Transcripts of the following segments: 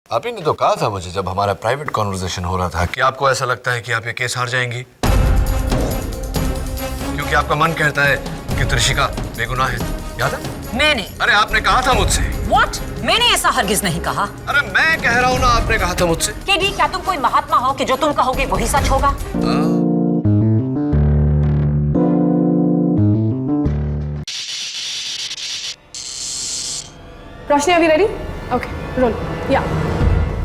आप ही ने तो कहा था मुझे जब हमारा प्राइवेट कॉन्वर्सेशन हो रहा था कि आपको ऐसा लगता है कि आप ये केस हार जाएंगी क्योंकि आपका मन कहता है कि त्रिशिका बेगुनाह है। याद है? मैंने? अरे आपने कहा था मुझसे। What? मैंने ऐसा हरगिज नहीं कहा। अरे मैं कह रहा हूँ ना, आपने कहा था मुझसे। केडी, क्या तुम कोई महात्मा हो कि जो तुम कहोगे वही सच होगा? रोशनी, अभी रेडी? Okay, role. या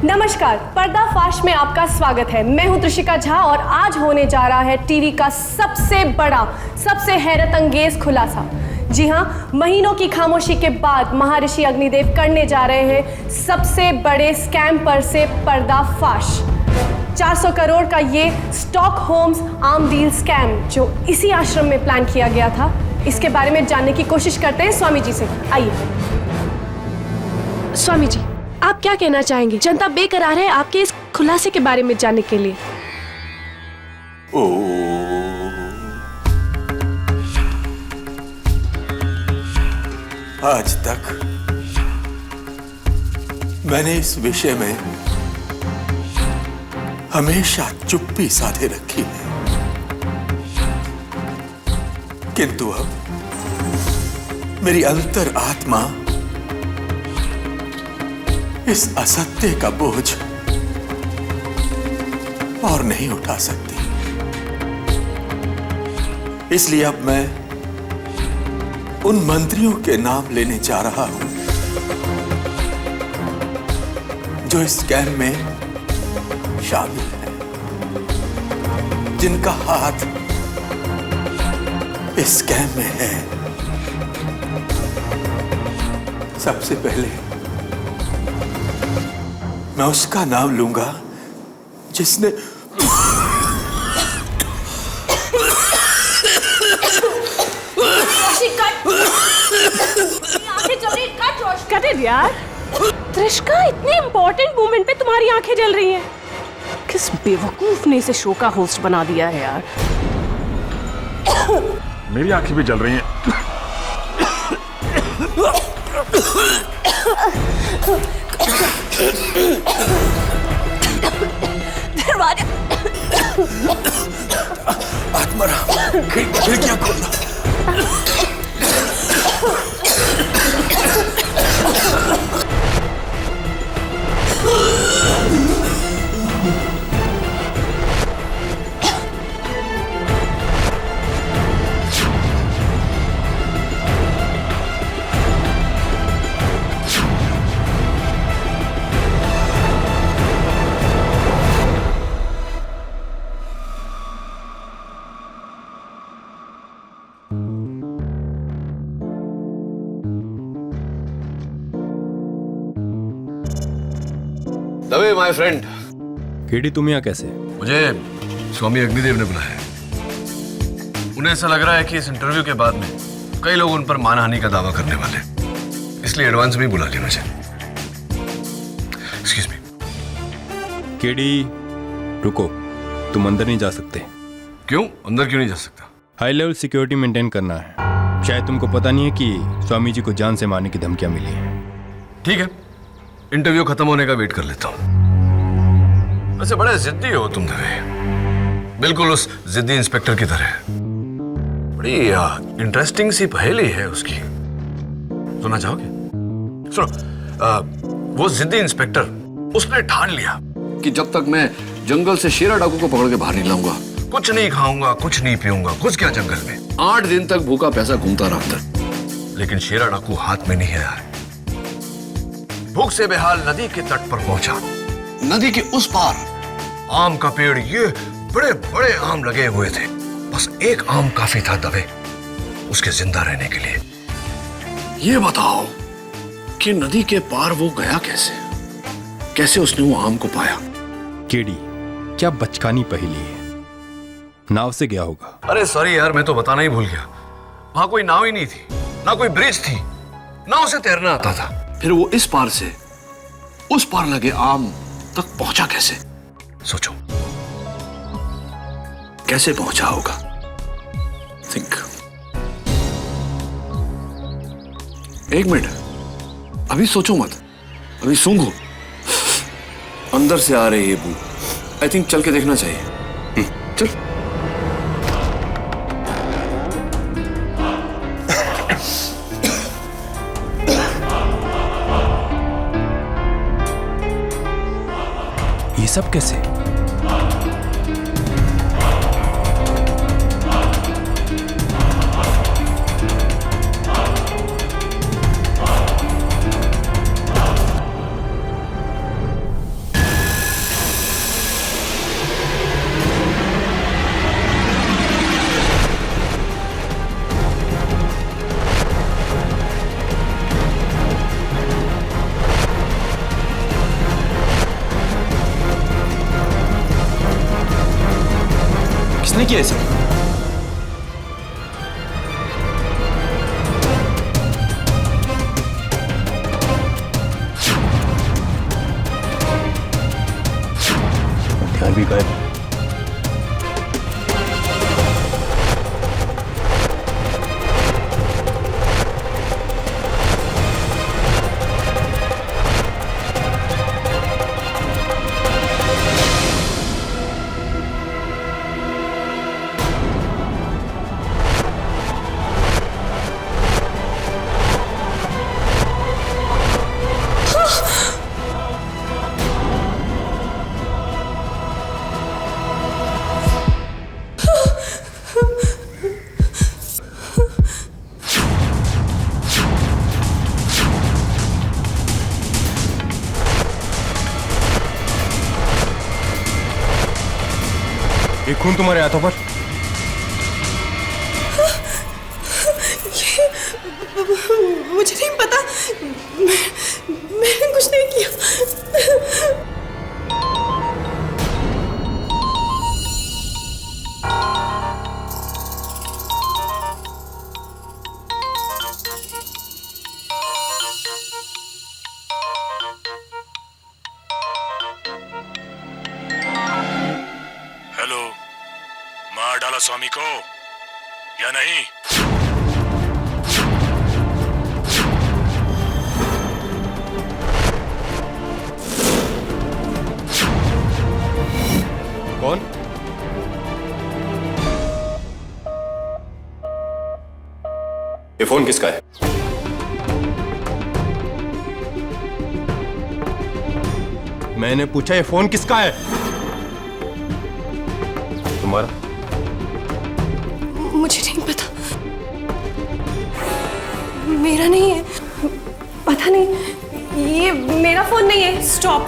नमस्कार, पर्दाफाश में आपका स्वागत है। मैं हूं त्रिशिका झा और आज होने जा रहा है टीवी का सबसे बड़ा, सबसे हैरत अंगेज खुलासा। जी हाँ, महीनों की खामोशी के बाद महर्षि अग्निदेव करने जा रहे हैं सबसे बड़े स्कैम पर से पर्दाफाश। 400 करोड़ का ये स्टॉकहोम्स आर्म डील स्कैम जो इसी आश्रम में प्लान किया गया था, इसके बारे में जानने की कोशिश करते हैं स्वामी जी से। आइए स्वामी जी, आप क्या कहना चाहेंगे? जनता बेकरार है आपके इस खुलासे के बारे में जानने के लिए। आज तक मैंने इस विषय में हमेशा चुप्पी साधे रखी है, किंतु अब मेरी अंतर आत्मा इस असत्य का बोझ और नहीं उठा सकती। इसलिए अब मैं उन मंत्रियों के नाम लेने जा रहा हूं जो इस स्कैम में शामिल हैं, जिनका हाथ इस स्कैम में है। सबसे पहले मैं उसका नाम लूंगा जिसने यार, त्रिशिका, इतने इंपॉर्टेंट मोमेंट पे तुम्हारी आंखें जल रही हैं। किस बेवकूफ ने इसे शो का होस्ट बना दिया है यार। मेरी आंखें भी जल रही हैं। दरवाजा आत्माराम, खिड़कियां खोलना। Dave my friend. केडी, तुम यहाँ कैसे? मुझे स्वामी अग्निदेव ने बुलाया है। उन्हें ऐसा लग रहा है कि इस इंटरव्यू के बाद में कई लोग उन पर मानहानि का दावा करने वाले, इसलिए एडवांस में बुला लिया मुझे। Excuse me. केडी, रुको, तुम अंदर नहीं जा सकते। क्यों? अंदर क्यों नहीं जा सकता? हाई लेवल सिक्योरिटी मेंटेन करना है। शायद तुमको पता नहीं है कि स्वामी जी को जान से मारने की धमकियां मिली हैं। ठीक है, इंटरव्यू खत्म होने का वेट कर लेता हूं। वैसे बड़े जिद्दी हो तुम दवे, बिल्कुल उस जिद्दी इंस्पेक्टर की तरह। बड़ी इंटरेस्टिंग सी पहेली है उसकी, सुनना चाहोगे? सुनो। वो जिद्दी इंस्पेक्टर, उसने ठान लिया कि जब तक मैं जंगल से शेरा डाकू को पकड़ के बाहर नहीं लाऊंगा, कुछ नहीं खाऊंगा, कुछ नहीं पीऊंगा। कुछ क्या, जंगल में 8 दिन तक भूखा पैसा घूमता रहा था, लेकिन शेरा डाकू हाथ में नहीं आया। भूख से बेहाल नदी के तट पर पहुंचा। नदी के उस पार आम का पेड़, ये बड़े बड़े आम लगे हुए थे। बस एक आम काफी था दबे उसके जिंदा रहने के लिए। ये बताओ कि नदी के पार वो गया कैसे? कैसे उसने वो आम को पाया? केडी, क्या बचकानी पहेली है। नाव से गया होगा। अरे सॉरी यार, मैं तो बताना ही भूल गया। वहां कोई नाव ही नहीं थी, ना कोई ब्रिज थी, ना उसे तैरना आता था। फिर वो इस पार से उस पार लगे आम तक पहुंचा कैसे? सोचो, कैसे पहुंचा होगा? थिंक। एक मिनट, अभी सोचो मत, अभी सूंघो। अंदर से आ रही है बू। आई थिंक चल के देखना चाहिए। चल। ये सब कैसे? किसने किया ऐसा? ध्यान भी गायब। ये खून तुम्हारे हाथों पर? मुझे नहीं पता। मैंने कुछ नहीं किया। हेलो, मार डाला स्वामी को या नहीं? कौन? ये फोन किसका है? मैंने पूछा ये फोन किसका है? तुम्हारा? मुझे नहीं पता। मेरा नहीं है। पता नहीं, ये मेरा फोन नहीं है। स्टॉप।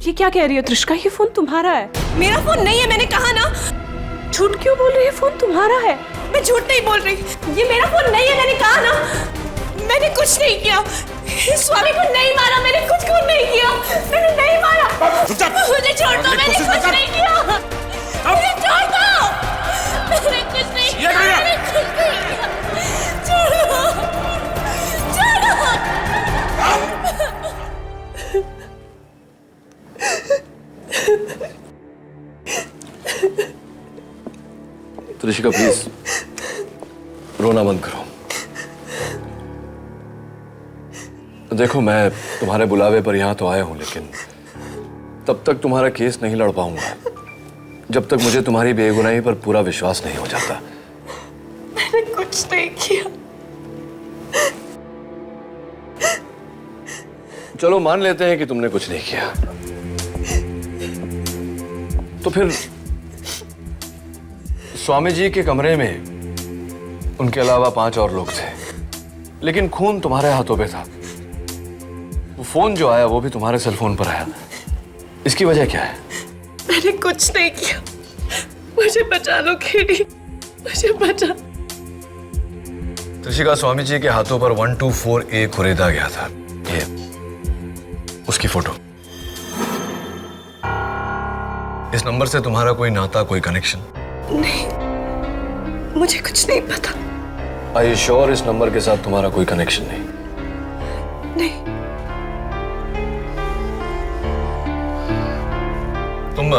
ये क्या कह रही हो त्रिशका? ये फोन तुम्हारा है। मेरा फोन नहीं है, मैंने कहा ना। झूठ क्यों बोल रही है? फोन तुम्हारा है। मैं झूठ नहीं बोल रही। ये मेरा फोन नहीं है, मैंने कहा ना। मैंने कुछ नहीं किया। स्वामी को नहीं मारा, मैंने कुछ को नहीं किया। मैंने नहीं मारा। मुझे छोड़ दो, मैंने कुछ नहीं किया। मुझे छोड़ दो। मैंने कुछ नहीं किया। मैंने कुछ नहीं किया। छोड़ो, छोड़ो। त्रिशिका प्लीज रोना बंद करो। देखो, मैं तुम्हारे बुलावे पर यहां तो आया हूं, लेकिन तब तक तुम्हारा केस नहीं लड़ पाऊंगा जब तक मुझे तुम्हारी बेगुनाही पर पूरा विश्वास नहीं हो जाता। मैंने कुछ नहीं किया। चलो मान लेते हैं कि तुमने कुछ नहीं किया, तो फिर स्वामी जी के कमरे में उनके अलावा 5 और लोग थे, लेकिन खून तुम्हारे हाथों पे था। वो फोन जो आया वो भी तुम्हारे सेल फोन पर आया। इसकी वजह क्या है? मैंने कुछ नहीं किया। मुझे बचा लो केडी, मुझे बचा। त्रिशिका, स्वामी जी के हाथों पर 124A खरीदा गया था। ये उसकी फोटो। इस नंबर से तुम्हारा कोई नाता, कोई कनेक्शन? नहीं, मुझे कुछ नहीं पता। Are you sure इस नंबर के साथ तुम्हारा कोई कनेक्शन नहीं? नहीं। तुम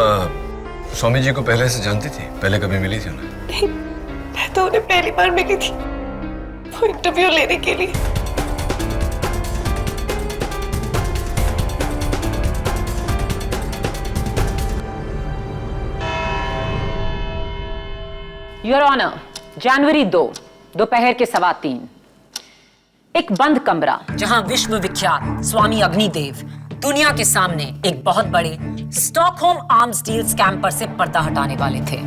स्वामी जी को पहले से जानती थी? पहले कभी मिली थी उन्हें? नहीं, मैं तो उन्हें पहली बार मिली थी, वो इंटरव्यू लेने के लिए। योर ऑनर, जनवरी 2 दोपहर के 3:15 एक बंद कमरा जहां विश्व विख्यात स्वामी अग्निदेव दुनिया के सामने एक बहुत बड़े स्टॉकहोम आर्म्स डील स्कैम पर से पर्दा हटाने वाले थे।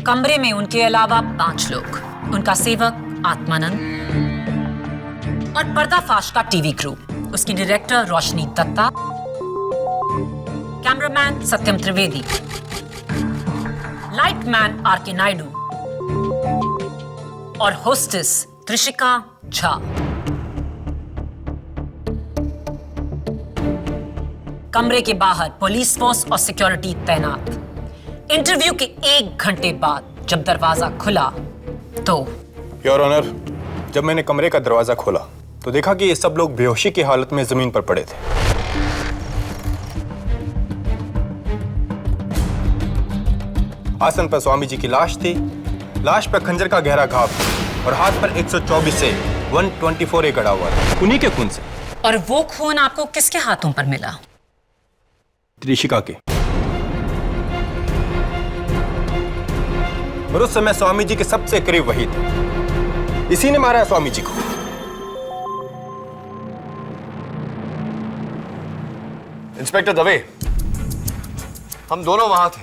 कमरे में उनके अलावा 5 लोग, उनका सेवक आत्मानंद और पर्दाफाश का टीवी क्रू, उसकी डायरेक्टर रोशनी दत्ता, कैमरामैन सत्यम त्रिवेदी, लाइटमैन आर.के. नायडू और होस्टेस त्रिशिका झा। कमरे के बाहर पुलिस फोर्स और सिक्योरिटी तैनात। इंटरव्यू के 1 घंटे बाद जब दरवाजा खुला तो योर ऑनर, जब मैंने कमरे का दरवाजा खोला तो देखा कि ये सब लोग बेहोशी की हालत में जमीन पर पड़े थे। आसन पर स्वामी जी की लाश थी, लाश पर खंजर का गहरा घाव था और हाथ पर 124 से 124 गड़ा हुआ था, उन्हीं के खून से। और वो खून आपको किसके हाथों पर मिला? त्रिशिका के। और उस समय स्वामी जी के सबसे करीब वही थे, इसी ने मारा है स्वामी जी को। इंस्पेक्टर दवे, हम दोनों वहां थे,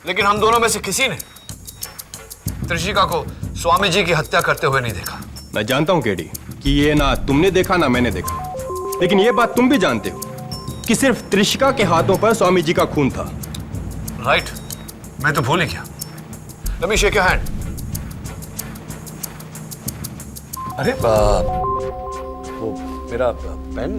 लेकिन हम दोनों में से किसी ने त्रिशिका को स्वामी जी की हत्या करते हुए नहीं देखा। मैं जानता हूं केडी कि ये ना तुमने देखा ना मैंने देखा, लेकिन ये बात तुम भी जानते हो कि सिर्फ त्रिशिका के हाथों पर स्वामी जी का खून था। राइट, मैं तो भूल ही गया। Let me shake your hand. अरे वो मेरा पेन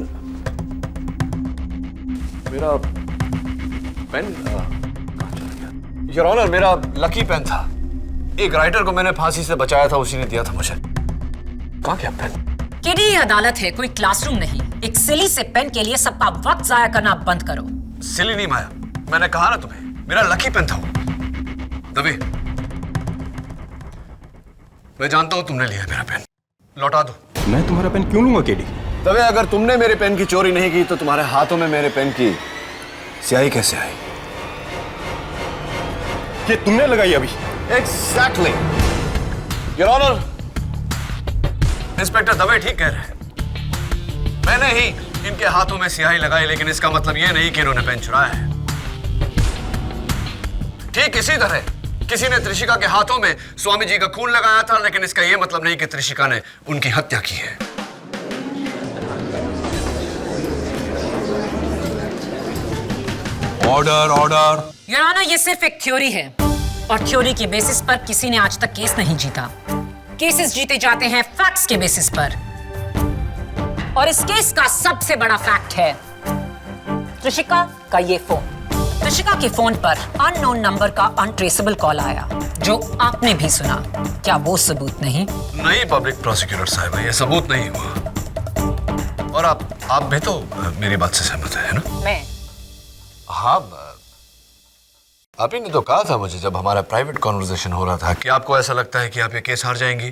योर ऑनर, मेरा लकी पेन था। एक राइटर को मैंने फांसी से बचाया था, उसी ने दिया था मुझे। कहाँ गया पेन? केडी, ये अदालत है, कोई क्लासरूम नहीं। एक सिली से पेन के लिए सबका वक्त जाया करना बंद करो। सिली नहीं माया, मैंने कहा ना तुम्हें, मेरा लकी पेन था वो। दबे, मैं जानता हूं तुमने लिया मेरा पेन, लौटा दो। मैं तुम्हारा पेन क्यों लूंगा केडी? दबे, अगर तुमने मेरे पेन की चोरी नहीं की तो तुम्हारे हाथों में मेरे पेन की स्याही कैसे आई? ये तुमने लगाई अभी? Exactly your honour. Inspector Dave ठीक कह रहे हैं, मैंने ही इनके हाथों में स्याही लगाई, लेकिन इसका मतलब यह नहीं कि इन्होंने पेन चुराया है। ठीक इसी तरह किसी ने त्रिशिका के हाथों में स्वामी जी का खून लगाया था, लेकिन इसका यह मतलब नहीं कि त्रिशिका ने उनकी हत्या की है। Order order. योर ऑनर, ये सिर्फ एक थ्योरी है और थ्योरी के बेसिस पर किसी ने आज तक केस नहीं जीता। केसेस जीते जाते हैं फैक्ट्स के बेसिस पर, और इस केस का सबसे बड़ा फैक्ट है त्रिशिका का ये फोन। त्रिशिका के फोन पर अननोन नंबर का अनट्रेसेबल कॉल आया, जो आपने भी सुना। क्या वो सबूत नहीं? नहीं पब्लिक प्रोसिक्यूटर साहब, ये सबूत नहीं हुआ। और आप भी तो मेरी बात से सहमत है ना? मैं? हाँ, आप ही ने तो कहा था मुझे जब हमारा प्राइवेट कॉन्वर्सेशन हो रहा था कि आपको ऐसा लगता है कि आप ये केस हार जाएंगी,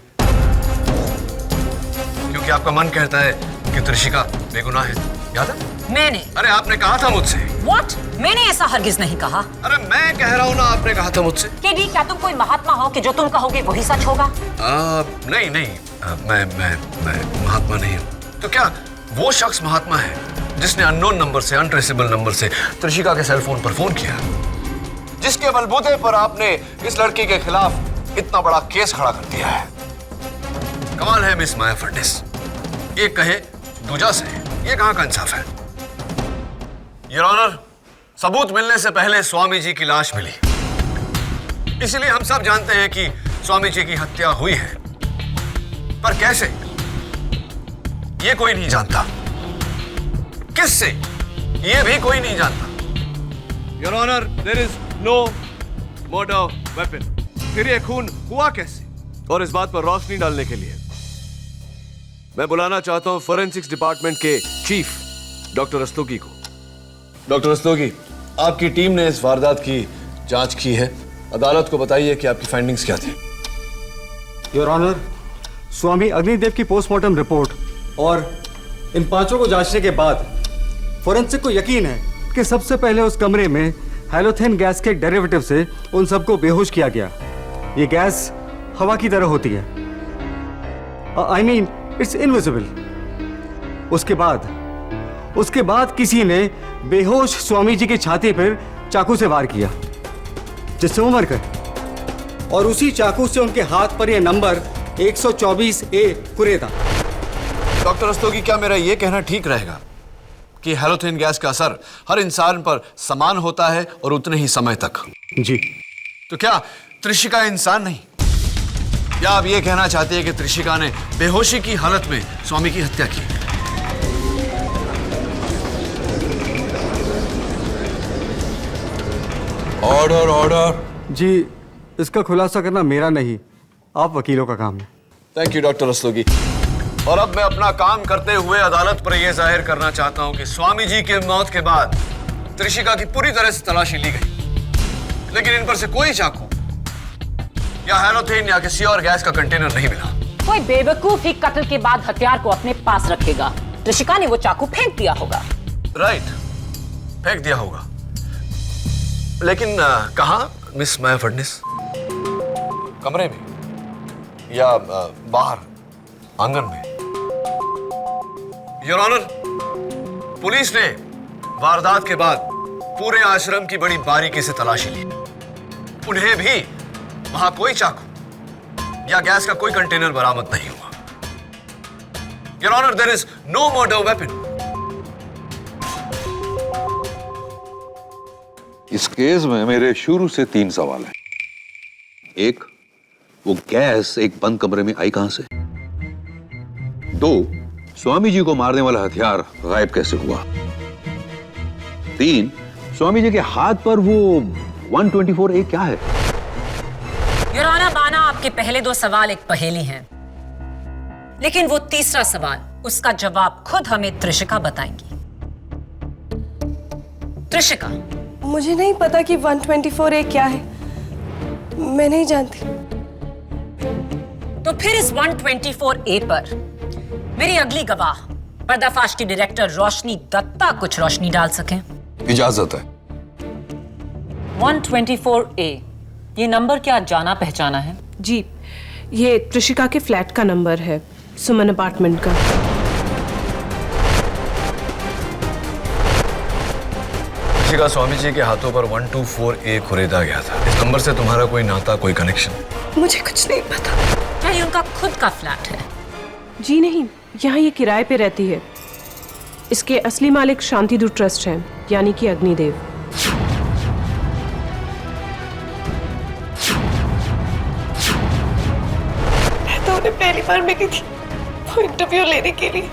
क्योंकि आपका मन कहता है कि त्रिशिका बेगुनाह है। याद है? मैंने? अरे आपने कहा था मुझसे। What? मैंने ऐसा हरगिज नहीं कहा। अरे मैं कह रहा हूँ ना, आपने कहा था मुझसे। केडी, क्या तुम कोई महात्मा हो कि जो तुम कहोगे वही सच होगा? नहीं नहीं, मैं महात्मा नहीं हूँ। तो क्या वो शख्स महात्मा है जिसने अननोन नंबर से, अनट्रेसेबल नंबर से त्रिशिका के सेल फोन पर फोन किया, जिसके बलबूते पर आपने इस लड़की के खिलाफ इतना बड़ा केस खड़ा कर दिया है? कमाल है मिस माया फर्निस, एक कहे दूजा से, ये कहां का इंसाफ है? योर ऑनर, सबूत मिलने से पहले स्वामी जी की लाश मिली, इसलिए हम सब जानते हैं कि स्वामी जी की हत्या हुई है, पर कैसे ये कोई नहीं जानता। किससे, ये भी कोई नहीं जानता। Your honour, there is no murder weapon. फिर ये खून हुआ कैसे? और इस बात पर रोशनी डालने के लिए मैं बुलाना चाहता हूं फोरेंसिक्स डिपार्टमेंट के चीफ डॉक्टर रस्तोगी को। डॉक्टर रस्तोगी, आपकी टीम ने इस वारदात की जांच की है, अदालत को बताइए कि आपकी फाइंडिंग्स क्या थी। योर ऑनर, स्वामी अग्निदेव की पोस्टमार्टम रिपोर्ट और इन 5 को जांचने के बाद फोरेंसिक को यकीन है कि सबसे पहले उस कमरे में हैलोथेन गैस के डेरिवेटिव से उन सबको बेहोश किया गया। ये गैस हवा की तरह होती है, आई मीन इट्स इनविजिबल। उसके बाद किसी ने बेहोश स्वामी जी की छाती पर चाकू से वार किया, जिससे वो मर गए। और उसी चाकू से उनके हाथ पर यह नंबर 124A कुरेदा। डॉक्टर रस्तोगी, क्या मेरा यह कहना ठीक रहेगा कि हैलोथेन गैस का असर हर इंसान पर समान होता है और उतने ही समय तक? जी। तो क्या त्रिशिका इंसान नहीं? या आप ये कहना चाहते हैं कि त्रिशिका ने बेहोशी की हालत में स्वामी की हत्या की? Order order. जी, इसका खुलासा करना मेरा नहीं, आप वकीलों का काम है। Thank you doctor Rastogi. और अब मैं अपना काम करते हुए अदालत पर यह जाहिर करना चाहता हूं कि स्वामी जी की मौत के बाद त्रिशिका की पूरी तरह से तलाशी ली गई, लेकिन इन पर से कोई चाकू या हैलोथेन या किसी और गैस का कंटेनर नहीं मिला। कोई बेवकूफ ही कत्ल के बाद हथियार को अपने पास रखेगा। त्रिशिका ने वो चाकू फेंक दिया होगा। राइट, फेंक दिया होगा, लेकिन कहां मिस माया फडनिस? कमरे में या बाहर आंगन में? योर ऑनर, पुलिस ने वारदात के बाद पूरे आश्रम की बड़ी बारीकी से तलाशी ली। उन्हें भी वहां कोई चाकू या गैस का कोई कंटेनर बरामद नहीं हुआ। Your honour, there is no murder weapon. इस केस में मेरे शुरू से 3 सवाल हैं। एक, वो गैस एक बंद कमरे में आई कहां से? 2, स्वामी जी को मारने वाला हथियार गायब कैसे हुआ? 3, स्वामी जी के हाथ पर वो 124A क्या है? योर ऑनर, माना आपके पहले 2 सवाल एक पहेली हैं, लेकिन वो तीसरा सवाल, उसका जवाब खुद हमें त्रिशिका बताएंगी। त्रिशिका, मुझे नहीं पता कि 124A क्या है, मैं नहीं जानती। तो फिर इस 124A पर मेरी अगली गवाह पर्दाफाश की डायरेक्टर रोशनी दत्ता कुछ रोशनी डाल सकें? इजाजत है। 124A, ये नंबर क्या जाना पहचाना है? जी, ये त्रिशिका के फ्लैट का नंबर है, सुमन अपार्टमेंट का। त्रिशिका स्वामी जी के हाथों पर 124A खुरेदा गया था। इस नंबर से तुम्हारा कोई नाता, कोई कनेक्शन? मुझे कुछ नहीं पता। क्या ये उनका खुद का फ्लैट है? जी नहीं, यहाँ ये किराए पे रहती है। इसके असली मालिक शांतिदूत ट्रस्ट हैं, यानी कि अग्निदेव। मैं तो उन्हें पहली बार मिली थी वो इंटरव्यू लेने के लिए।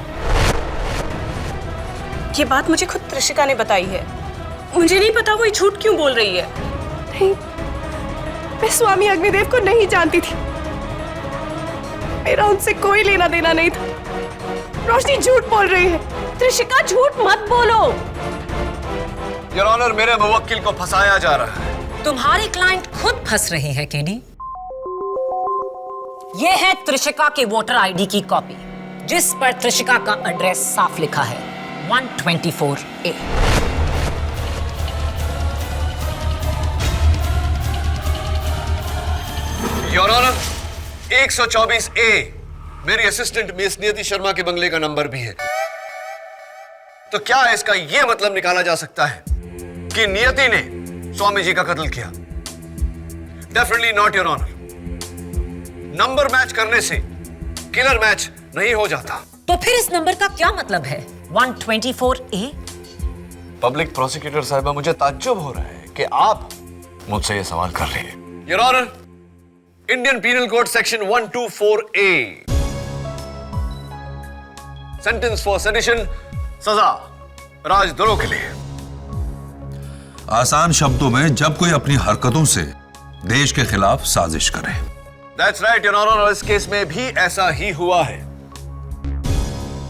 ये बात मुझे खुद त्रिशिका ने बताई है। मुझे नहीं पता वो झूठ क्यों बोल रही है। नहीं, मैं स्वामी अग्निदेव को नहीं जानती थी। मेरा उनसे कोई लेना देना नहीं था। रोशनी झूठ बोल रही है। त्रिशिका, झूठ मत बोलो। योर ऑनर, मेरे मुवक्किल को फंसाया जा रहा है। तुम्हारी क्लाइंट खुद फंस रही है केडी। ये है त्रिशिका के वोटर आईडी की कॉपी, जिस पर त्रिशिका का एड्रेस साफ लिखा है, 124A। योर ऑनर, 124A मेरी असिस्टेंट मिस नियति शर्मा के बंगले का नंबर भी है। तो क्या इसका यह मतलब निकाला जा सकता है कि नियति ने स्वामी जी का कत्ल किया? Definitely not your honour. Number match करने से किलर मैच नहीं हो जाता। तो फिर इस नंबर का क्या मतलब है, 124A? पब्लिक प्रोसिक्यूटर साहिबा, मुझे ताज्जुब हो रहा है कि आप मुझसे यह सवाल कर रहे हैं। Your honour, Indian penal code section 124A, sentence for sedition, सजा राजद्रोह के लिए। आसान शब्दों में, जब कोई अपनी हरकतों से देश के खिलाफ साजिश करे। That's right, योर ऑनर, और इस केस में भी ऐसा ही हुआ है।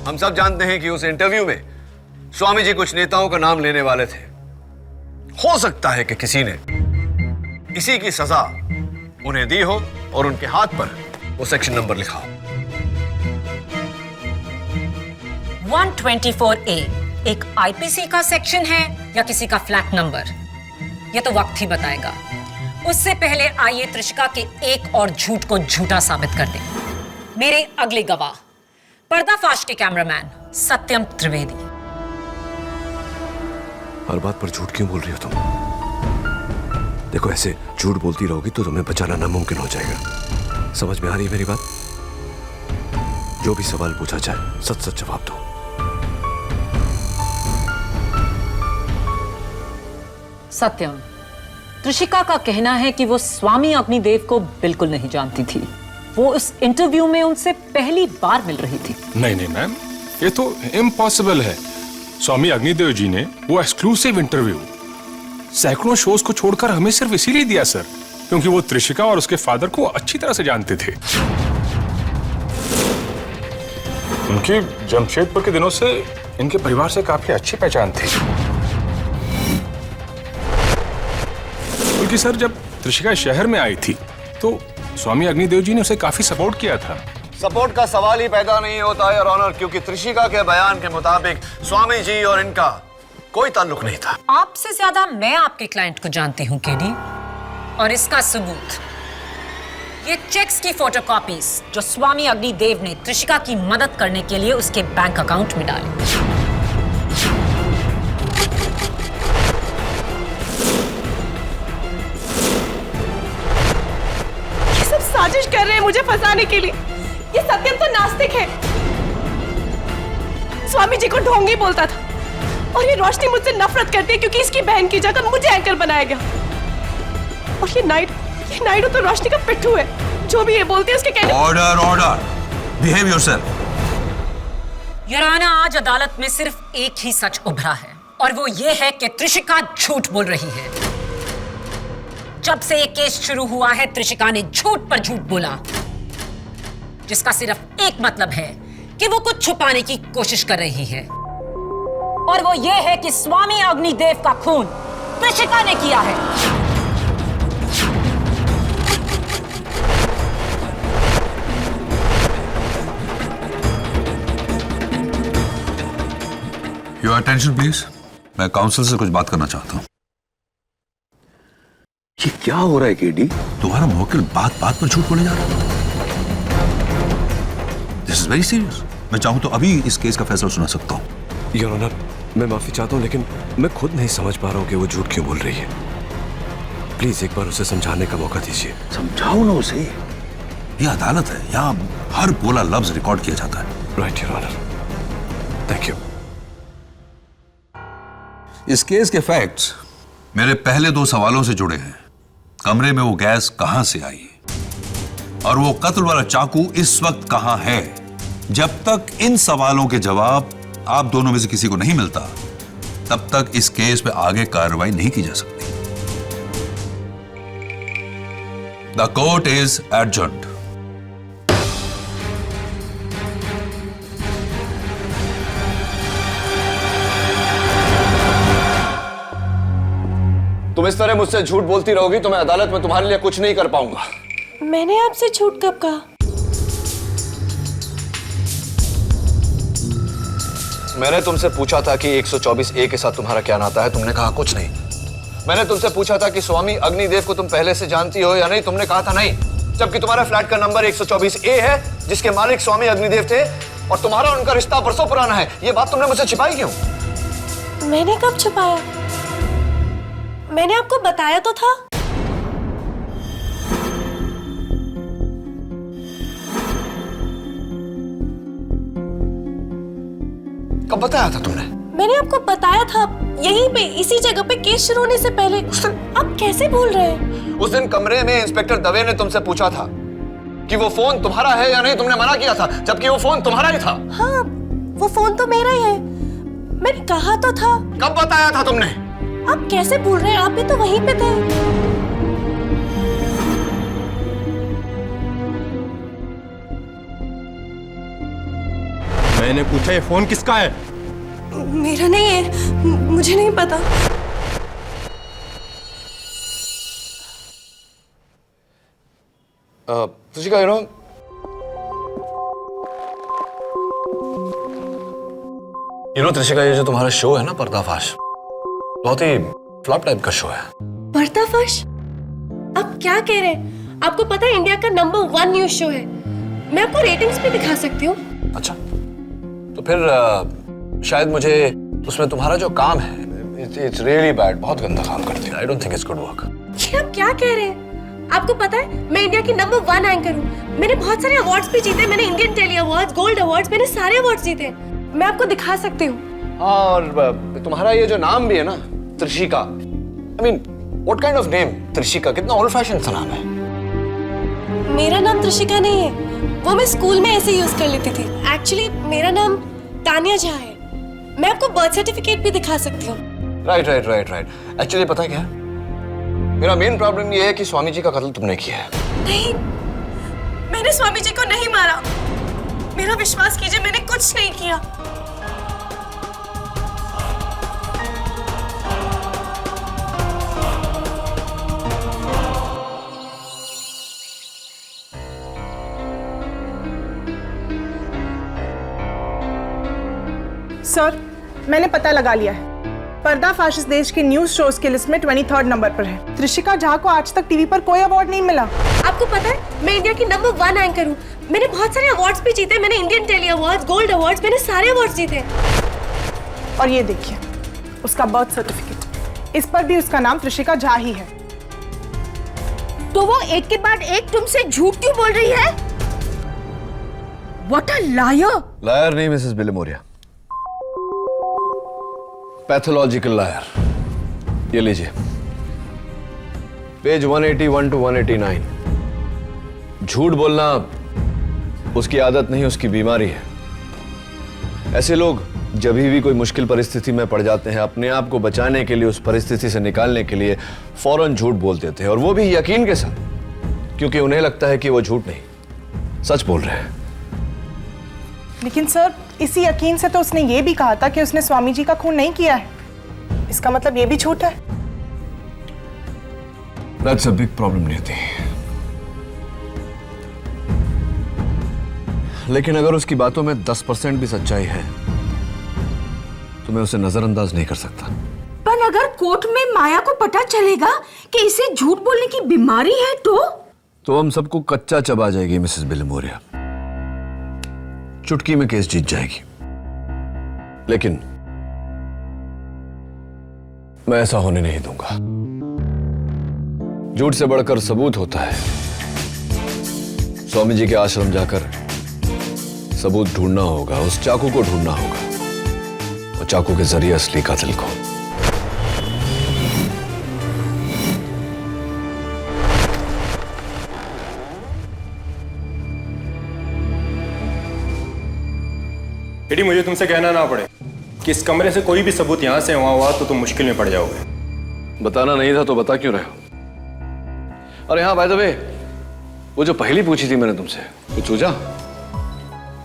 हम सब जानते हैं कि उस इंटरव्यू में स्वामी जी कुछ नेताओं का नाम लेने वाले थे। हो सकता है कि किसी ने इसी की सजा उन्हें दी हो और उनके हाथ पर वो सेक्शन नंबर लिखा हो। 124A एक आईपीसी का सेक्शन है या किसी का फ्लैट नंबर? ये तो वक्त ही बताएगा। उससे पहले आइए त्रिशिका के एक और झूठ को झूठा साबित कर दें। मेरे अगले गवाह, पर्दाफाश के कैमरामैन सत्यम त्रिवेदी। हर बात पर झूठ क्यों बोल रही हो तुम? देखो, ऐसे झूठ बोलती रहोगी तो तुम्हें बचाना नामुमकिन हो जाएगा। समझ में आ रही है मेरी बात? जो भी सवाल पूछा जाए सच सच जवाब दो। सत्यम, त्रिशिका का कहना है कि वो स्वामी अग्निदेव को बिल्कुल नहीं जानती थी। वो इस इंटरव्यू में उनसे पहली बार मिल रही थी। नहीं नहीं मैम, ये तो इम्पॉसिबल है। स्वामी अग्निदेव जी ने वो एक्सक्लूसिव इंटरव्यू सैकड़ों शोज को छोड़कर हमें सिर्फ इसीलिए दिया सर, क्योंकि वो त्रिशिका और उसके फादर को अच्छी तरह से जानते थे। उनकी जमशेदपुर के दिनों से इनके परिवार से काफी अच्छी पहचान थी। बल्कि सर, जब त्रिशिका शहर में आई थी तो स्वामी अग्निदेव जी ने उसे काफी सपोर्ट किया था। सपोर्ट का सवाल ही पैदा नहीं होता है, योर ऑनर, क्योंकि त्रिशिका के बयान के मुताबिक स्वामी जी और इनका कोई ताल्लुक नहीं था। आपसे ज्यादा मैं आपके क्लाइंट को जानती हूं केडी, और इसका सबूत ये चेक्स की फोटोकॉपीज जो स्वामी अग्निदेव ने त्रिशिका की मदद करने के लिए उसके बैंक अकाउंट में डाले। ये सब साजिश कर रहे हैं मुझे फंसाने के लिए। ये सत्यम तो नास्तिक है, स्वामी जी को ढोंगी बोलता था, और ये रोशनी मुझसे नफरत करती है क्योंकि इसकी बहन की जगह मुझे एंकर बनाया गया। और ये नायडू तो रोशनी का पिट्ठू है, जो भी ये बोलते हैं उसके कहने। Order order, behave yourself. Your honour, आज अदालत में सिर्फ एक ही सच उभरा है, और वो ये है कि त्रिशिका झूठ बोल रही है। जब से ये केस शुरू हुआ है, त्रिशिका ने झूठ पर झूठ बोला, जिसका सिर्फ एक मतलब है कि वो कुछ छुपाने की कोशिश कर रही है, और वो ये है कि स्वामी अग्निदेव का खून त्रिशिका ने किया है। योर अटेंशन प्लीज, मैं काउंसिल से कुछ बात करना चाहता हूं। ये क्या हो रहा है केडी? तुम्हारा मुवक्किल बात बात पर झूठ बोले जा रहा है। This is very serious. मैं चाहूं तो अभी इस केस का फैसला सुना सकता हूं। योर ऑनर, मैं माफी चाहता हूं, लेकिन मैं खुद नहीं समझ पा रहा हूं कि वो झूठ क्यों बोल रही है। प्लीज एक बार उसे समझाने का मौका दीजिए। समझाओ ना उसे। ये अदालत है, यहाँ हर बोला लफ्ज रिकॉर्ड किया जाता है। Right your honour, thank you. इस केस के फैक्ट्स मेरे पहले दो सवालों से जुड़े हैं। कमरे में वो गैस कहां से आई और वो कत्ल वाला चाकू इस वक्त कहां है। जब तक इन सवालों के जवाब आप दोनों में से किसी को नहीं मिलता, तब तक इस केस पे आगे कार्रवाई नहीं की जा सकती। The court is adjourned. तुम इस तरह मुझसे झूठ बोलती रहोगी तो मैं अदालत में तुम्हारे लिए कुछ नहीं कर पाऊंगा। मैंने आपसे झूठ कब कहा? मैंने तुमसे पूछा था कि 124A के साथ तुम्हारा क्या नाता है, तुमने कहा कुछ नहीं। मैंने तुमसे पूछा था कि स्वामी अग्निदेव को तुम पहले से जानती हो या नहीं, तुमने कहा था नहीं। जबकि तुम्हारा फ्लैट का नंबर 124A है, जिसके मालिक स्वामी अग्निदेव थे, और तुम्हारा उनका रिश्ता बरसों पुराना है। ये बात तुमने मुझसे छिपाई क्यों? मैंने कब छुपाया? मैंने आपको बताया तो था। कब बताया था तुमने? मैंने आपको बताया था, यहीं पे इसी जगह पे केस शुरू होने से पहले। आप कैसे भूल रहे हैं? उस दिन कमरे में इंस्पेक्टर दवे ने तुमसे पूछा था कि वो फोन तुम्हारा है या नहीं, तुमने मना किया था, जबकि वो फोन तुम्हारा ही था। हाँ, वो फोन तो मेरा ही है, मैंने कहा तो था। कब बताया था तुमने? आप कैसे भूल रहे हैं? आप भी तो वहीं पे थे। मैंने पूछा ये फोन किसका है? मेरा नहीं है, मुझे नहीं पता। त्रिशिका, त्रिशिका, ये जो तुम्हारा शो है ना पर्दाफाश, बहुत ही फ्लॉप टाइप का शो है। पर्दाफाश? आप क्या कह रहे हैं? आपको पता है इंडिया का नंबर 1 न्यूज शो है। मैं आपको रेटिंग्स भी दिखा सकती हूँ। अच्छा, तो फिर शायद मुझे उसमें तुम्हारा जो काम है इट्स रियली बैड, बहुत गंदा काम करती है। I don't think it's good work. ये आप क्या कह रहे हैं? आपको पता है मैं इंडिया की नंबर 1 एंकर हूँ। मैंने बहुत सारे अवार्ड्स भी जीते। मैंने Indian telly awards, gold awards, मैंने सारे अवार्ड्स जीते। मैं आपको दिखा सकती हूँ। और तुम्हारा ये जो नाम भी है ना, Trishika, I mean what kind of name Trishika? कितना ओल्ड फैशन सा नाम है। मेरा नाम त्रिशिका नहीं है, वो मैं स्कूल में ऐसे यूज कर लेती थी। एक्चुअली मेरा नाम तानिया झा है। मैं आपको बर्थ सर्टिफिकेट भी दिखा सकती हूँ। राइट। एक्चुअली पता है क्या, मेरा मेन प्रॉब्लम ये है कि स्वामी जी का कत्ल तुमने किया है। नहीं, मैंने स्वामी जी को नहीं मारा। मेरा विश्वास कीजिए, मैंने कुछ नहीं किया। सर, मैंने पता लगा लिया है। पर्दाफाश इस देश के न्यूज शोज की लिस्ट में 23rd नंबर पर है। त्रिशिका झा को आज तक टीवी पर कोई अवार्ड नहीं मिला। आपको पता है मैं इंडिया की नंबर 1 एंकर हूँ। मैंने बहुत सारे अवार्ड्स भी जीते। मैंने Indian telly awards, gold awards, मैंने सारे अवार्ड्स जीते। और ये देखिए उसका बर्थ सर्टिफिकेट, इस पर भी उसका नाम त्रिशिका झा ही है। तो वो एक के बाद एक तुमसे झूठ क्यों बोल रही है? What a liar! लायर नहीं मिसेस बिलेमोरिया, पैथोलॉजिकल लायर। ये लीजिए, पेज 181 to 189। झूठ बोलना उसकी आदत नहीं, उसकी बीमारी है। ऐसे लोग जब भी कोई मुश्किल परिस्थिति में पड़ जाते हैं, अपने आप को बचाने के लिए, उस परिस्थिति से निकालने के लिए फौरन झूठ बोल देते हैं, और वो भी यकीन के साथ, क्योंकि उन्हें लगता है कि वो झूठ नहीं सच बोल रहे हैं। लेकिन सर, इसी यकीन से तो उसने ये भी कहा था कि उसने स्वामी जी का खून नहीं किया है। इसका मतलब ये भी झूठ है। That's a big problem, नियति। लेकिन अगर उसकी बातों में 10% भी सच्चाई है तो मैं उसे नजरअंदाज नहीं कर सकता। पर अगर कोर्ट में माया को पता चलेगा कि इसे झूठ बोलने की बीमारी है तो हम सबको कच्चा चबा जाएगी मिसेस बिलेमोरिया। चुटकी में केस जीत जाएगी। लेकिन मैं ऐसा होने नहीं दूंगा। झूठ से बढ़कर सबूत होता है। स्वामी जी के आश्रम जाकर सबूत ढूंढना होगा, उस चाकू को ढूंढना होगा, और चाकू के जरिए असली कातिल को। एडी, मुझे तुमसे कहना ना पड़े कि इस कमरे से कोई भी सबूत यहां से वहां हुआ तो तुम मुश्किल में पड़ जाओगे। बताना नहीं था तो बता क्यों रहे हो? अरे हाँ, बाय द वे, वो जो पहली पूछी थी मैंने तुमसे, कुछ सोचा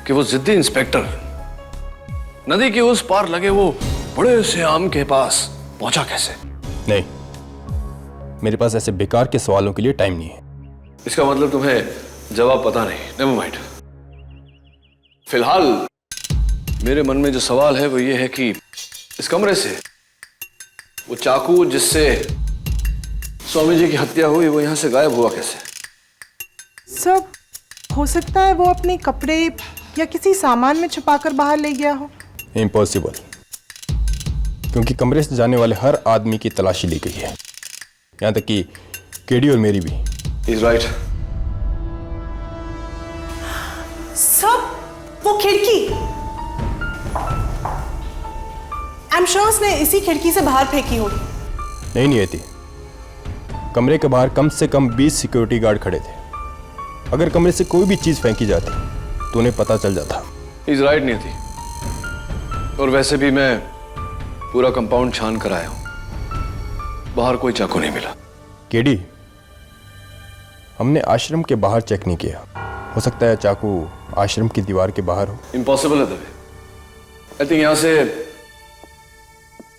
कि वो जिद्दी इंस्पेक्टर नदी के उस पार लगे वो बड़े से आम के पास पहुंचा कैसे? नहीं, मेरे पास ऐसे बेकार के सवालों के लिए टाइम नहीं है। इसका मतलब तुम्हें जवाब पता नहीं। Never mind. फिलहाल मेरे मन में जो सवाल है वो ये है कि इस कमरे से वो चाकू जिससे स्वामी जी की हत्या हुई वो यहां से गायब हुआ कैसे? सर, हो सकता है वो अपने कपड़े या किसी सामान में छुपाकर बाहर ले गया हो। इम्पॉसिबल, क्योंकि कमरे से जाने वाले हर आदमी की तलाशी ली गई है, यहां तक कि केडी और मेरी भी। He's right. सब वो खिड़की, आई एम श्योर उसने इसी खिड़की से बाहर फेंकी होगी। नहीं थी। कमरे के बाहर कम से कम 20 सिक्योरिटी गार्ड खड़े थे। अगर कमरे से कोई भी चीज फेंकी जाती तो उन्हें पता चल जाता। He's right, नहीं थी। और वैसे भी मैं पूरा कंपाउंड छान कर आया हूं, बाहर कोई चाकू नहीं मिला। केडी, हमने आश्रम के बाहर चेक नहीं किया, हो सकता है चाकू आश्रम की दीवार के बाहर हो। इम्पॉसिबल है दबे। आई थिंक यहां से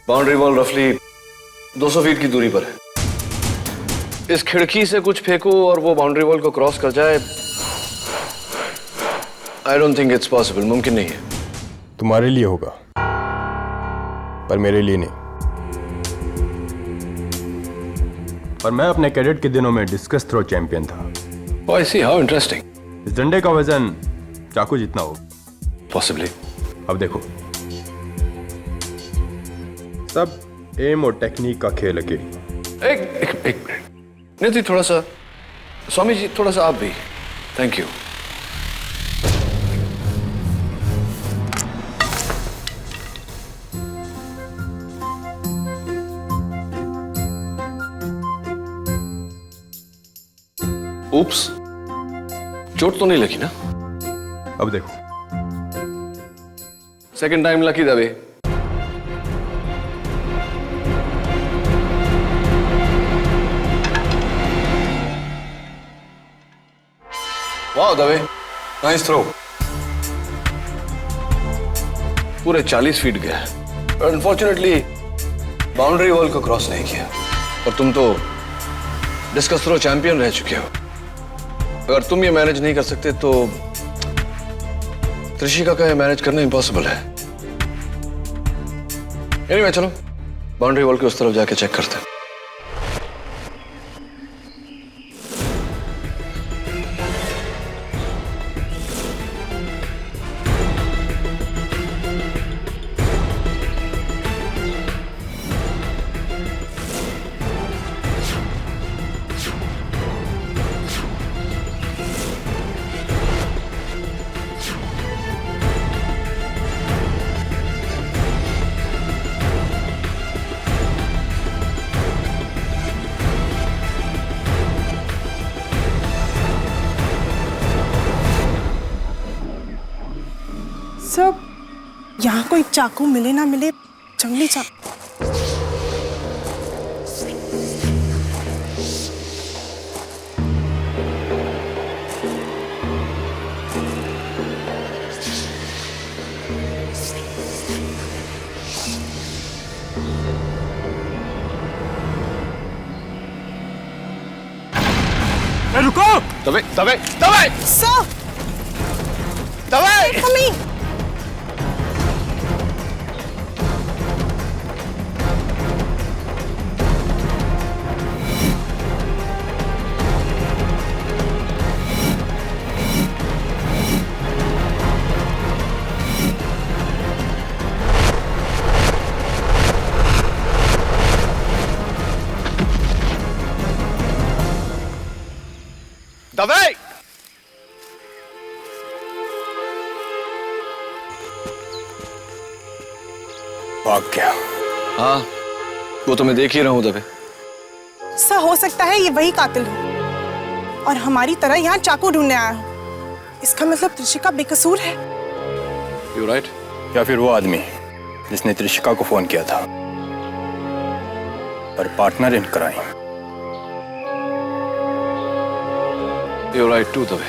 बाउंड्री वॉल रफली 200 फीट की दूरी पर है। इस खिड़की से कुछ फेंको और वो बाउंड्री वॉल को क्रॉस कर जाए, I don't think it's possible. मुमकिन नहीं है। तुम्हारे लिए होगा, पर मेरे लिए नहीं। और मैं अपने कैडेट के दिनों में डिस्कस थ्रो चैंपियन था। Oh, I see. How interesting. इस डंडे का वजन चाकू जितना हो। Possibly. अब देखो, सब एम और टेक्निक का खेल है केडी। एक मिनट। निधि थोड़ा सा, स्वामी जी थोड़ा सा आप भी। Thank you. Oops. चोट तो नहीं लगी ना? अब देखो, सेकंड टाइम लकी दबे। वाह दबे, नाइस थ्रो। पूरे 40 फीट गया। अनफॉर्चुनेटली बाउंड्री वॉल को क्रॉस नहीं किया। और तुम तो डिस्कस थ्रो चैंपियन रह चुके हो। अगर तुम ये मैनेज नहीं कर सकते तो त्रिशिका का ये मैनेज करना इम्पॉसिबल है। एनीवे, चलो बाउंड्री वॉल के उस तरफ जाके चेक करते हैं। सब यहाँ कोई चाकू मिले ना मिले, जंगली चाकू। रुको! दबे दबे दबे सर, दबे! मम्मी। दबे! भाग गया। हाँ, वो तो मैं देख ही रहा हूं दबे। सर, हो सकता है ये वही कातिल हो और हमारी तरह यहाँ चाकू ढूंढने आया हो। इसका मतलब त्रिशिका बेकसूर है। You right. या फिर वो आदमी जिसने त्रिशिका को फोन किया था, पर partner in crime. You right to Dave.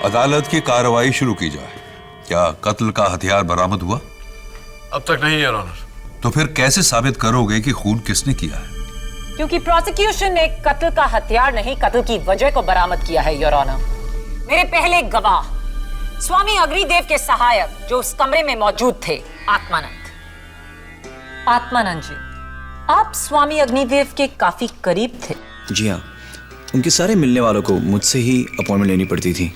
अदालत की कार्रवाई शुरू की जाए। क्या कत्ल का हथियार बरामद हुआ? अब तक नहीं है ऑनर। तो फिर कैसे साबित करोगे कि खून किसने किया है? क्योंकि प्रोसिक्यूशन ने कत्ल का हथियार नहीं, कत्ल की वजह को बरामद किया है योर ऑनर। मेरे पहले गवाह स्वामी अग्निदेव के सहायक जो उस कमरे में मौजूद थे, आत्मानंद जी, आप स्वामी अग्निदेव के काफी करीब थे। जी हाँ, उनके सारे मिलने वालों को मुझसे ही अपॉइंटमेंट लेनी पड़ती थी।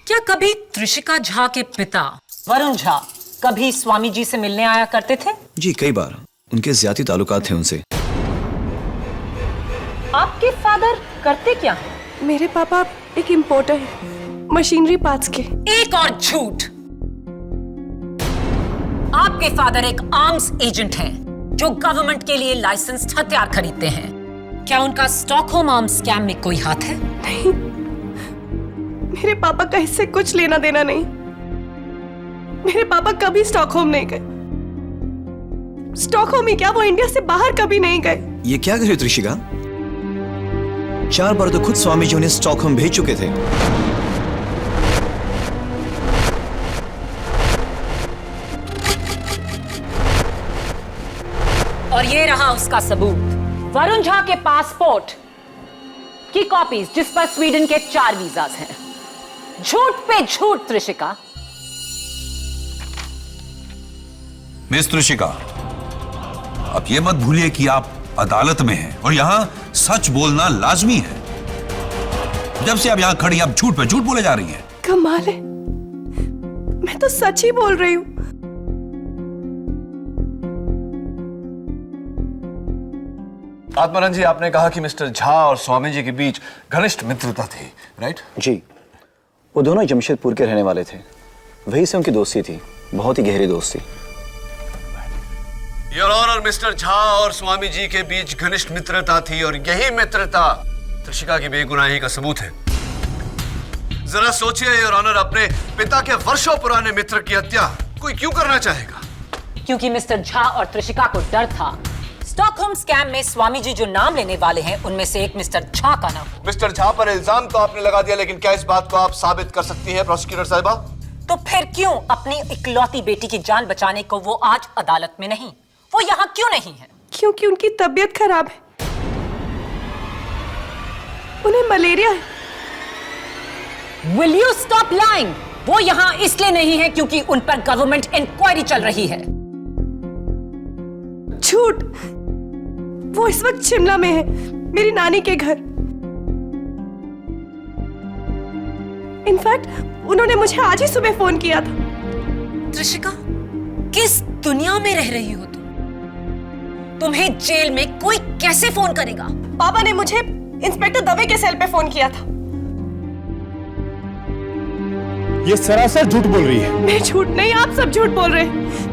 क्या कभी त्रिशिका झा के पिता वरुण झा कभी स्वामी जी से मिलने आया करते थे? जी, कई बार। उनके ज्यादा ताल्लुकात थे उनसे। आपके फादर करते क्या हैं? मेरे पापा एक इंपोर्टर है मशीनरी पार्ट्स के। एक और झूठ। आपके फादर एक आर्म्स एजेंट हैं जो गवर्नमेंट के लिए लाइसेंस्ड हथियार खरीदते हैं। क्या उनका स्टॉकहोम आर्म्स स्कैम में कोई हाथ है? नहीं, मेरे पापा का इससे कुछ लेना देना नहीं। मेरे पापा कभी स्टॉकहोम नहीं गए। स्टॉकहोम ही क्या, वो इंडिया से बाहर कभी नहीं गए। ये क्या कर रही हो त्रिशिका? 4 बार तो खुद स्वामी जी उन्हें स्टॉकहोम भेज चुके थे। और ये रहा उसका सबूत, वरुण झा के पासपोर्ट की कॉपीज जिस पर स्वीडन के 4 वीजास हैं। झूठ पे झूठ त्रिशिका। मिस त्रिशिका, अब ये मत भूलिए कि आप अदालत में हैं और यहां सच बोलना लाजमी है। जब से आप यहां खड़ी आप झूठ पे झूठ बोले जा रही हैं। कमाल है, मैं तो सच ही बोल रही हूँ। आत्मानंद जी, आपने कहा कि मिस्टर झा और स्वामी जी के बीच घनिष्ठ मित्रता थी, राइट? जी, वो दोनों जमशेदपुर के रहने वाले थे, वहीं से उनकी दोस्ती थी, बहुत ही गहरी दोस्ती। योर ऑनर, मिस्टर झा और स्वामी जी के बीच घनिष्ठ मित्रता थी और यही मित्रता त्रिशिका की बेगुनाही का सबूत है। जरा सोचिए योर ऑनर, अपने पिता के वर्षों पुराने मित्र की हत्या कोई क्यों करना चाहेगा? क्योंकि मिस्टर झा और त्रिशिका को डर था स्टॉकहोम स्कैम में स्वामी जी जो नाम लेने वाले हैं उनमें से एक मिस्टर झा का नाम। मिस्टर झा पर इल्जाम तो आपने लगा दिया, लेकिन क्या इस बात को आप साबित कर सकती हैं प्रोसिक्यूटर साहिबा? तो फिर क्यों अपनी इकलौती बेटी की जान बचाने को वो आज अदालत में नहीं, वो यहाँ क्यों नहीं है? क्योंकि उनकी तबीयत खराब है, उन्हें मलेरिया है। Will you stop lying? वो यहाँ इसलिए नहीं है क्योंकि उन पर गवर्नमेंट इंक्वायरी चल रही है। झूठ, वो इस वक्त शिमला में है, मेरी नानी के घर। इनफैक्ट उन्होंने मुझे आज ही सुबह फोन किया था। त्रिशिका, किस दुनिया में रह रही हो तुम? तुम्हें जेल में कोई कैसे फोन करेगा? पापा ने मुझे इंस्पेक्टर दवे के सेल पे फोन किया था। ये सरासर झूठ बोल रही है। मैं झूठ नहीं, आप सब झूठ बोल रहे हैं।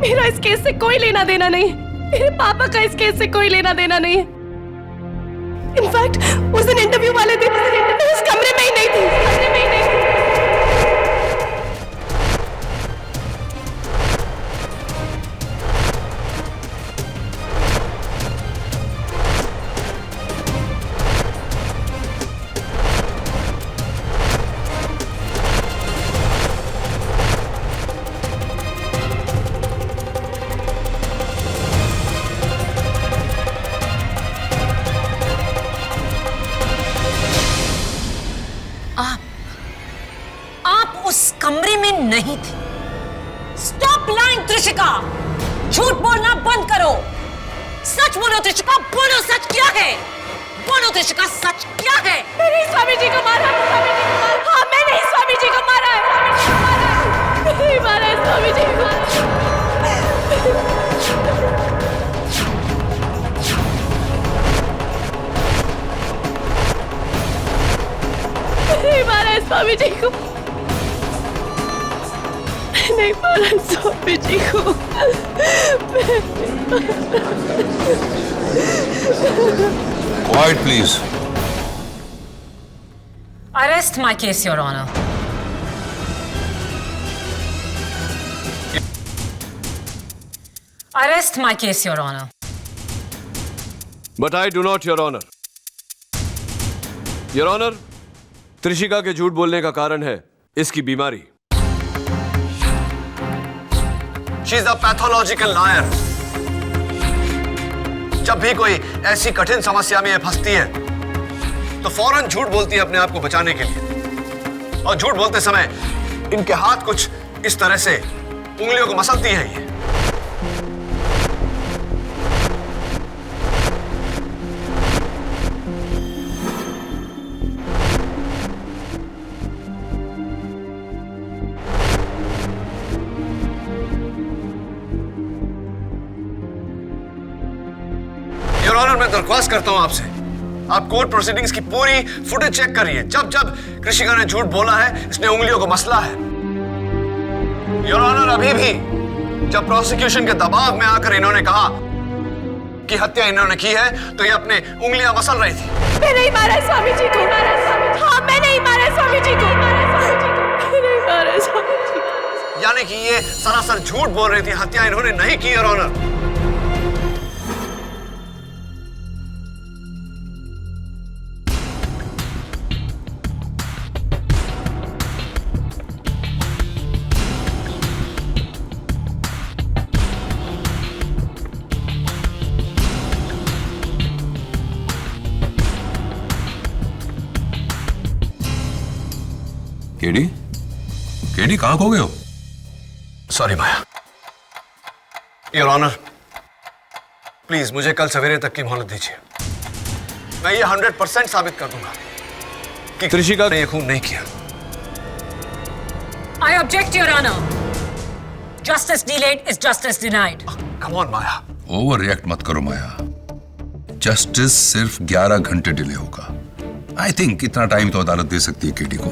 मेरा इस केस से कोई लेना देना नहीं है, मेरे पापा का इस केस से कोई लेना देना नहीं है। इनफैक्ट उस दिन इंटरव्यू वाले दिन मैं उस कमरे में ही नहीं थी। कमरे में नहीं थी। स्टॉप लाइंग त्रिशिका, झूठ बोलना बंद करो। सच बोलो त्रिशिका, बोलो सच क्या है? बोलो त्रिशिका, सच क्या है? मैंने स्वामी जी को मारा। हाँ, मैंने स्वामी जी को मारा है। नहीं मारा है स्वामी जी को। नहीं मारा है स्वामी जी को। नहीं मारा स्वामी जी को। Quiet, please. Arrest my case, Your Honor. Arrest my case, Your Honor. But I do not, Your Honor. Your Honor, Trishika के झूठ बोलने का कारण है इसकी बीमारी। She is a pathological liar. जब भी कोई ऐसी कठिन समस्या में फंसती है तो फौरन झूठ बोलती है अपने आप को बचाने के लिए, और झूठ बोलते समय इनके हाथ कुछ इस तरह से उंगलियों को मसलती है ये। योर ऑनर, मैं दरख्वास्त करता हूं आपसे, आप कोर्ट प्रोसीडिंग्स की पूरी फुटेज चेक करिए। जब जब कृषिका ने झूठ बोला है, इसने उंगलियों को मसला है। योर ऑनर, अभी भी जब प्रोसिक्यूशन के दबाव में आकर इन्होंने कहा कि हत्या इन्होंने की है, तो ये अपने उंगलियां मसल रही थी। मैं नहीं मारा स्वामी जी को। हाँ, मैं नहीं मारा स्वामी जी को। मैं नहीं मारा स्वामी जी को। यानी कि ये सरासर झूठ बोल रही थी, हत्या इन्होंने नहीं की। योर ऑनर, केडी, केडी कहां खो गए हो? Sorry Maya. Your honour, please मुझे कल सवेरे तक की मोहलत दीजिए। मैं ये 100% साबित कर दूंगा कि त्रिशिका ने ये खून नहीं किया। I object, Your Honor. Justice delayed is justice denied. Come on, Maya. Over react मत करो माया। जस्टिस सिर्फ 11 घंटे डिले होगा। आई थिंक इतना टाइम तो अदालत दे सकती है केटी को।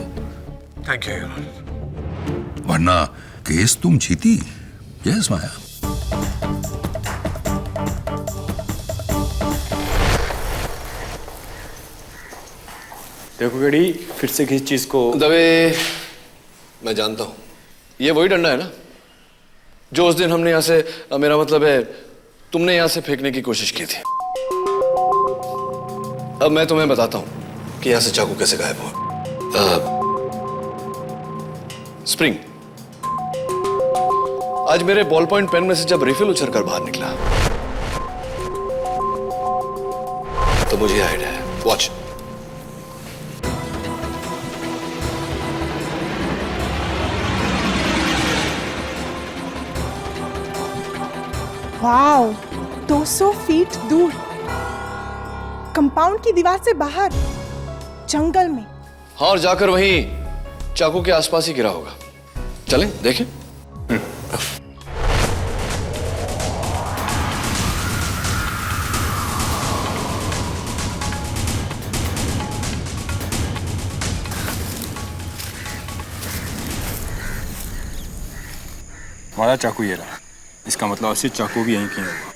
Thank you your honour. वरना केस तुम जीती। यस माया। देखो केडी, फिर से किस चीज को दवे, मैं जानता हूं ये वही डंडा है ना जो उस दिन हमने यहां से, मेरा मतलब है तुमने यहां से फेंकने की कोशिश की थी। अब मैं तुम्हें बताता हूं कि यहां से चाकू कैसे गायब हुआ। स्प्रिंग, आज मेरे बॉल पॉइंट पेन में से जब रिफिल उछलकर बाहर निकला तो मुझे आइडिया है। वॉच। वाओ, 200 फीट दूर, कंपाउंड की दीवार से बाहर, जंगल में। हाँ, और जाकर वहीं चाकू के आसपास ही गिरा होगा। चलें देखें। हमारा चाकू ये रहा। इसका मतलब असली चाकू भी यहीं कहीं होगा।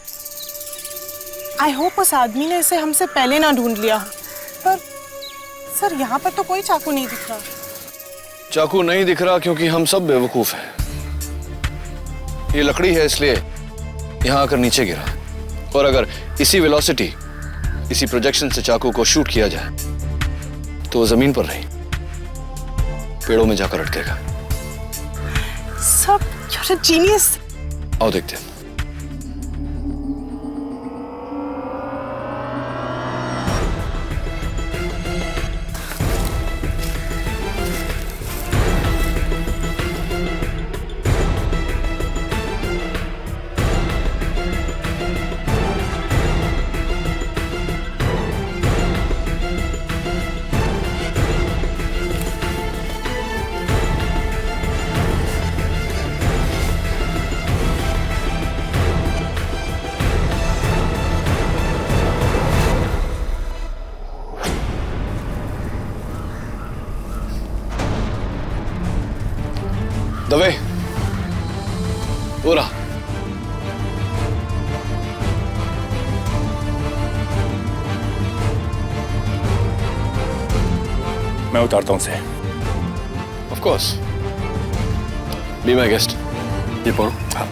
आई होप उस आदमी ने इसे हमसे पहले ना ढूंढ लिया हो। पर सर, यहाँ पर तो कोई चाकू नहीं दिख रहा। चाकू नहीं दिख रहा क्योंकि हम सब बेवकूफ हैं। ये लकड़ी है इसलिए यहां आकर नीचे गिरा, और अगर इसी वेलोसिटी, इसी प्रोजेक्शन से चाकू को शूट किया जाए तो वो जमीन पर नहीं, पेड़ों में जाकर अटकेगा। सब, you're a genius। आओ देखते हैं। दवे, वो रहा। मैं उतारता हूं उसे। Of course, be my guest. ये पढ़ो। हाँ।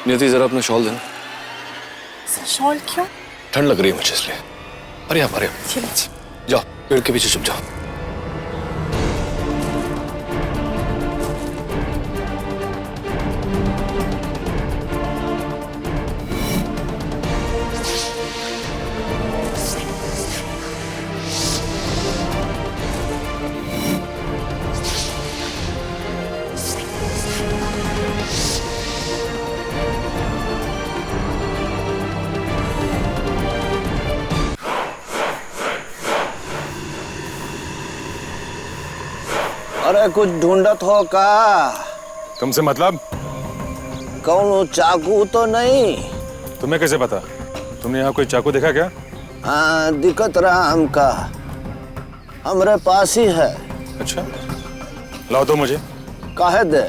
नियति, जरा अपना शॉल देना। शॉल क्यों? ठंड लग रही है मुझे इसलिए। अरे आप, अरे जाओ, पेड़ के पीछे छुप जाओ। अरे कुछ ढूंढत हो का? तुमसे मतलब? कौन चाकू तो नहीं? तुम्हें कैसे पता? तुमने यहाँ कोई चाकू देखा क्या? हाँ, दिक्कत रहा हमका, हमरे पास ही है। अच्छा, लाओ तो मुझे। काहे दे?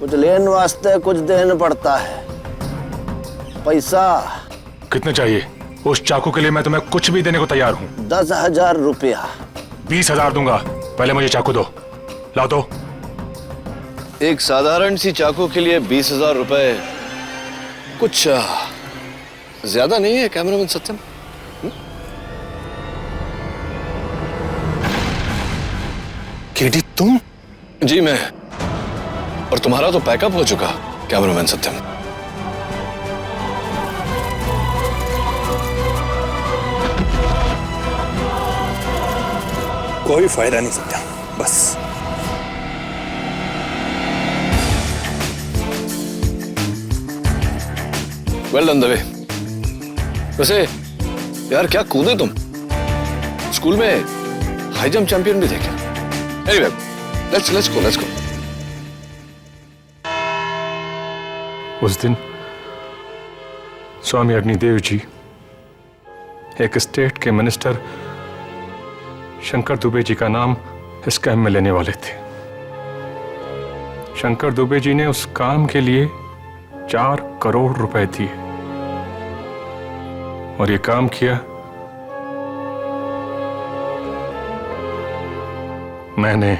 कुछ लेन वास्ते कुछ देना पड़ता है। पैसा कितने चाहिए? उस चाकू के लिए मैं तुम्हें कुछ भी देने को तैयार हूँ। 10,000 रुपया। 20,000 दूंगा, पहले मुझे चाकू दो। लाओ तो। एक साधारण सी चाकू के लिए 20,000 रुपए कुछ ज्यादा नहीं है कैमरामैन सत्यम? केडी तुम? जी मैं। और तुम्हारा तो पैकअप हो चुका। कैमरामैन सत्यम। कोई फायदा नहीं सत्या, बस। Well done Dave. वैसे यार क्या कूदे तुम, स्कूल में हाई जंप चैंपियन भी थे क्या? Anyway, let's go. उस दिन स्वामी अग्निदेव जी एक स्टेट के मिनिस्टर शंकर दुबे जी का नाम इस काम में लेने वाले थे। शंकर दुबे जी ने उस काम के लिए 4 करोड़ रुपए दिए और ये काम किया मैंने।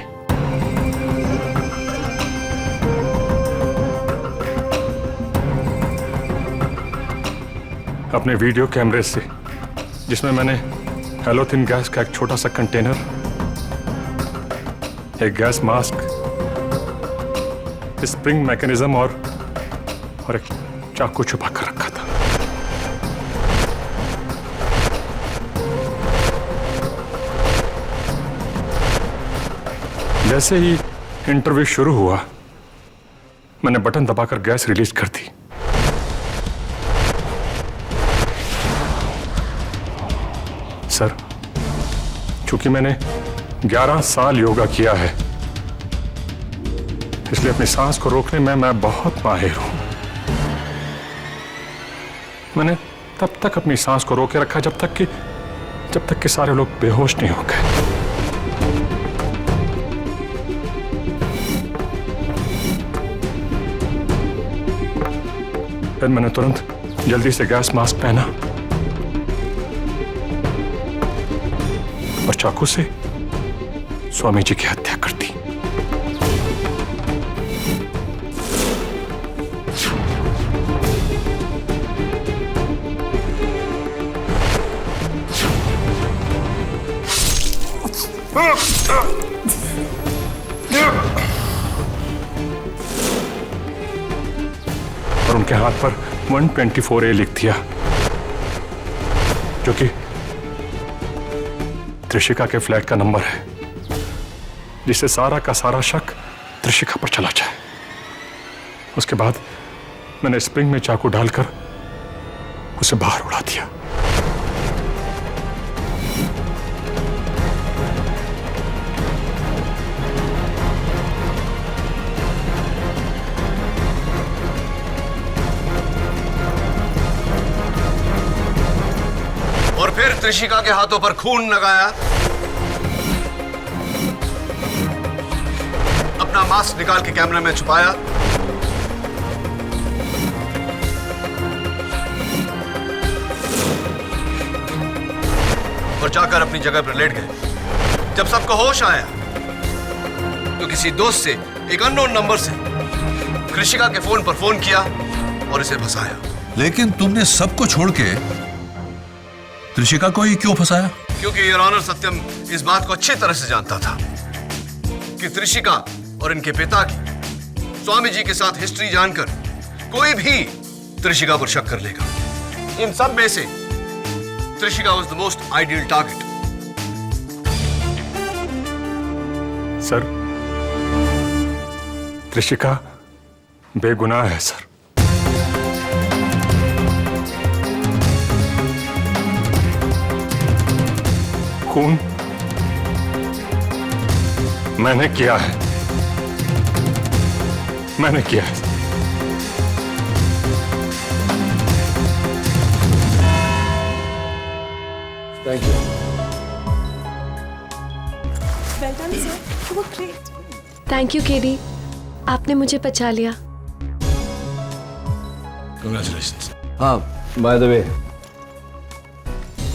अपने वीडियो कैमरे से, जिसमें मैंने हेलोथिन गैस का एक छोटा सा कंटेनर, एक गैस मास्क, स्प्रिंग मैकेनिज्म और एक चाकू छुपा कर रखा था। जैसे ही इंटरव्यू शुरू हुआ, मैंने बटन दबाकर गैस रिलीज कर दी। सर, चूंकि मैंने 11 साल योगा किया है, इसलिए अपनी सांस को रोकने में मैं बहुत माहिर हूं। मैंने तब तक अपनी सांस को रोके रखा जब तक कि सारे लोग बेहोश नहीं हो गए। फिर मैंने तुरंत जल्दी से गैस मास्क पहना और चाकू से स्वामी जी की हत्या कर दी। और उनके हाथ पर 124A लिख दिया, जो कि त्रिशिका के फ्लैट का नंबर है, जिससे सारा का सारा शक त्रिशिका पर चला जाए। उसके बाद मैंने स्प्रिंग में चाकू डालकर उसे बाहर उड़ा दिया। और फिर त्रिशिका के हाथों पर खून लगाया, अपना मास्क निकाल के कैमरे में छुपाया और जाकर अपनी जगह पर लेट गए। जब सबको होश आया तो किसी दोस्त से एक अननोन नंबर से त्रिशिका के फोन पर फोन किया और इसे फंसाया। लेकिन तुमने सबको छोड़ के त्रिशिका को ही क्यों फंसाया? क्योंकि योर ऑनर सत्यम इस बात को अच्छी तरह से जानता था कि त्रिशिका और इनके पिता की स्वामी जी के साथ हिस्ट्री जानकर कोई भी त्रिशिका पर शक कर लेगा। इन सब में से Trishika was the most ideal target. Sir, Trishika बेगुनाह है सर। खून मैंने किया है, मैंने किया है। Thank you. Well done sir, you were great. Thank you KD, आपने मुझे बचा लिया। कांग्रेचुलेशंस। हाँ, बाय द वे,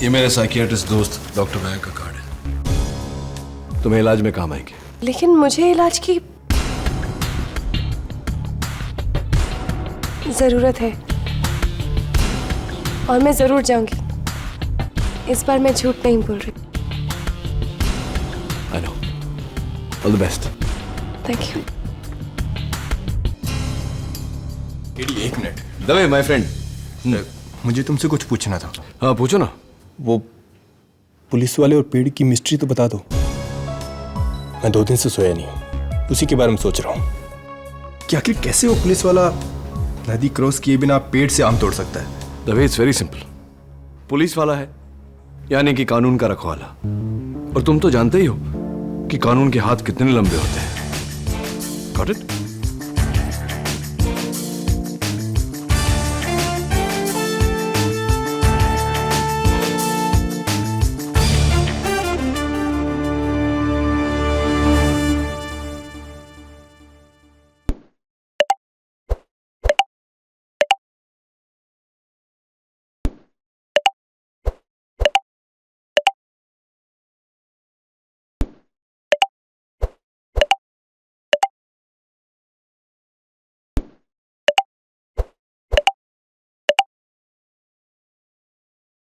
ये मेरे साइकियाट्रिस्ट दोस्त डॉक्टर मयंक का कार्ड है, तुम्हें इलाज में काम आएंगे। लेकिन मुझे इलाज की जरूरत है और मैं जरूर जाऊंगी। इस बार मैं झूठ नहीं बोल रही। I know. All the best. Thank you. एडी एक मिनट। दवे माय फ्रेंड, मुझे तुमसे कुछ पूछना था। हाँ पूछो ना। वो पुलिस वाले और पेड़ की मिस्ट्री तो बता दो। मैं 2 दिन से सोया नहीं हूँ, उसी के बारे में सोच रहा हूँ कि आखिर कैसे वो पुलिस वाला नदी क्रॉस किए बिना पेड़ से आम तोड़ सकता है। Dave it's very simple. Police वाला है यानी कि कानून का रखवाला, और तुम तो जानते ही हो कि कानून के हाथ कितने लंबे होते हैं। Got it?